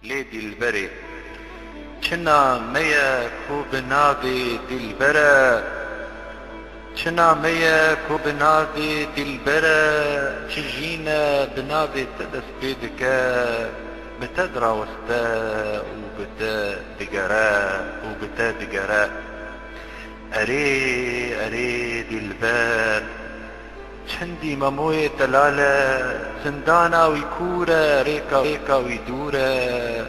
لي دلبري چنا ميا كو بنابي دلبرا چنا ميا كو بنابي دلبرا چجينا بنابي تدس بيدكا بتدرا وستا وبتا دقرا اري دلبر چندی مموی تلالا زندانا ويكورا ريكا ويدورا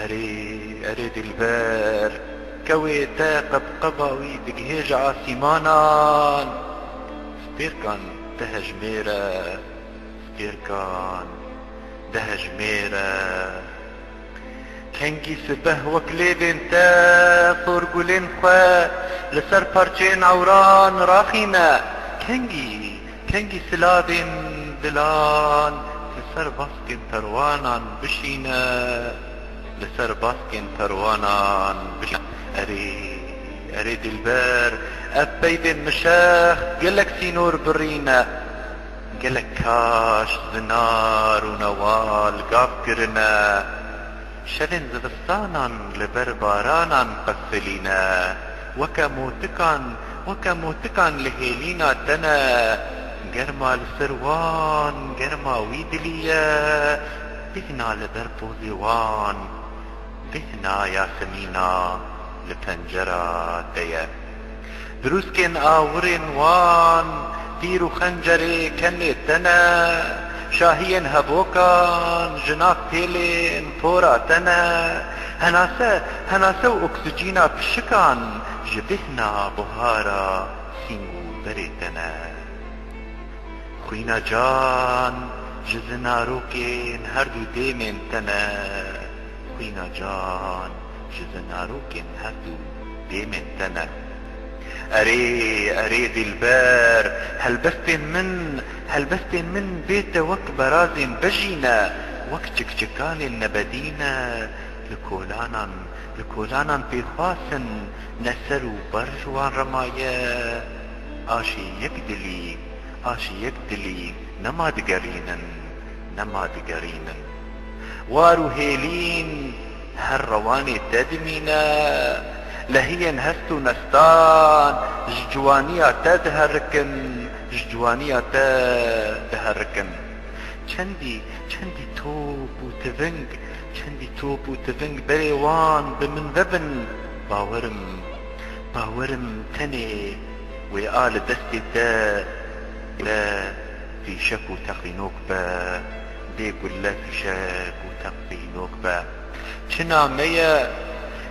اري دلبر كوي تا قبقبا دقهيج عاصمانا سبيركان دهجميرا كنجي سبه وكليبين تا ثورقولين خوا لسر پرچين عوران راخينا كنجي سلابين دلان لسر باسكين تروانان بشينا لسر باسكين تروانان بشينا اري دلبر ابيدن مشاخ قلك سينور برينا قلك كاش زنار ونوال قاف كرنا شلن زبستانان لبر بارانان قفلينا وكموتكان لهيلينا تنا قرما لسروان قرما ويدليا بهنا لبر بوزيوان بهنا ياسمينا لفنجرة ديا دروسكن آورين وان ديرو خنجري كني تنا شاهين هبوكان جناك تيلين فورا تنا هناسة واكسجينا بشكان جبهنا بهارا سينو بريتنا خوينا جان جزنا روكين هردو ديمين تنا خوينا جان جزنا روكين هردو ديمين تنا اري دلبر هلبستن من بيت وك برازن بجينا وك چكچكال النبدينا لكولانان بخواسن نسرو برجوان رمايا آشي يكدلي نما دقرينن وارو هيلين هر رواني تدمينا لهين هستو نستان جوانيا تدهركن چندي توب وتفنج بريوان بمن ذبن باورم تني وآل دستي تا لا في شك وتقينوك با ديقول لا في شك وتقينوك با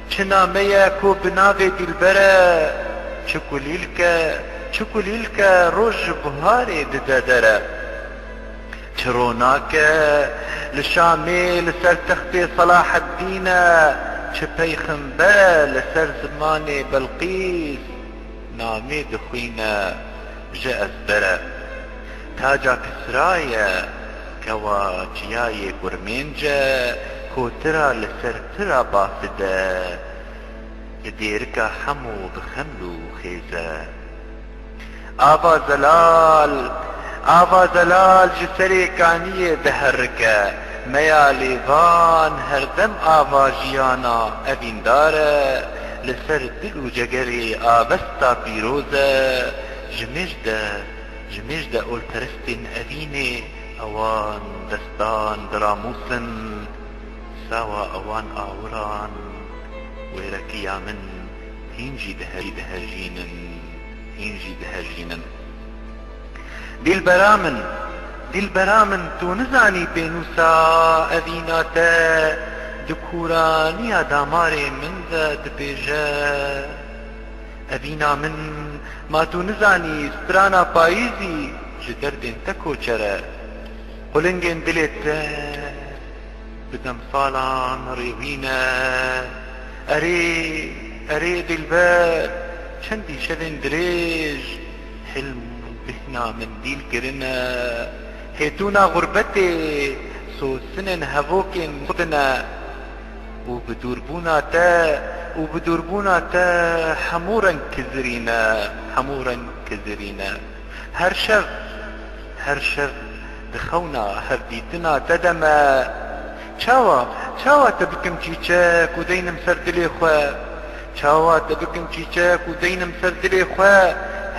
چنا ميا كو بناغي دلبرا چكوليلك روج بهاري ددادرا چروناك لشامي لسر تختي صلاح الدين چپيخن با لسر زماني بلقيس نامي دخوينا جاء الزبرا تاجا كسرايا كوا جياي قرمينجا كوترا لسر ترا باسدا يديركا حمو بخملو خيزا آوا زلال جسري كانية دهركا ميا ليفان هردم آوا جيانا ابين دارا لسر دلو جگري آبستا بيروزا جمجدا اول پرستن ابيني اوان دستان دراموسن ساوا اوان آوران ويركيا من هينجي دهرجينن دل برامن تو نزاني بينوسا اذيناتا دكورانيا داماري من ذا دبيجا اذينا من ما تو نزاني سترانا بايزي جدردن تكو چرا قلنجن دلتا بدم صالان ريوينا اري دلبر چندي شدن دريج حلم بهنا من ديل كرنا هيتونا غربتي سو سنن هفوكن خدنا وبدوربونا تا حمورا كزرينا هر شف دخونا هرديتنا تدما چاواتە بکەم چیچەک و دەینم سەر دلێ خوا چاواتە بکەم چیچەک و دەینم سەر دلێ خوا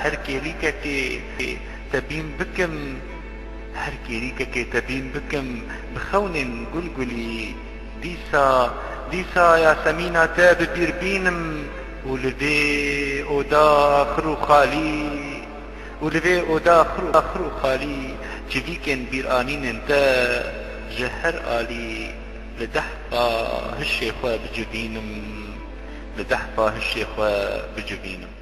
هەر کێریکەکێ تەبیم بکەم هەر کێریکەکێ تەبیم بکەم بخەونێن گولگولی دیسا یاسەمینا تە ببیربینم و لەوێ ئۆدا خڕ و خالی و لەوێ ئۆدا خڕ و خالی چڤیکێن بیرئانینێن تە ji her alî li dehqa hişê xwe bicivînim li dehqa hişê xwe bicivînim